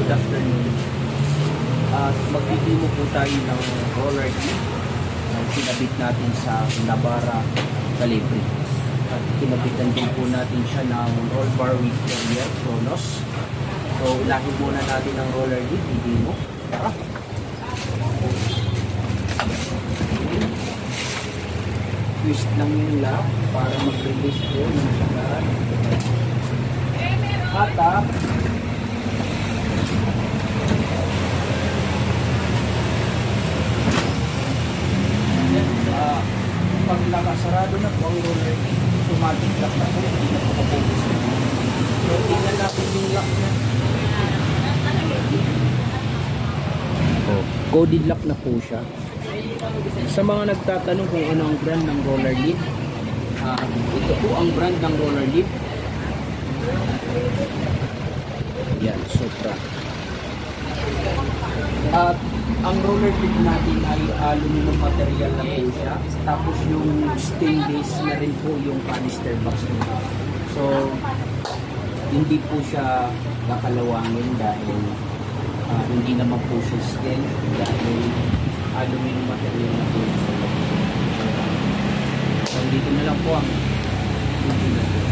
Good afternoon. Magpipimo po tayo ng roller kit na kinabit natin sa Navara Calibre. At kinabitan din po natin siya ng roll bar with carrier Kronos. So ilahin muna natin ang roller kit, ipimo. Twist lang yung lock para mag-release po ng sagat. Hatak. Pag nakasarado na po ang roller, automatic lock na po, hindi na po kapopos. So, tingnan natin yung lock na. Coded lock na po siya. Sa mga nagtatanong kung ano ang brand ng roller lid, ito po ang brand ng roller lid. Yan, Supra. At ang roller lid natin ay aluminum material na po siya. Tapos yung stainless na rin po yung canister box nito. So, hindi po siya kakalawangin dahil hindi naman po siya steel dahil aluminum material na po siya. So, dito na lang po ang video natin.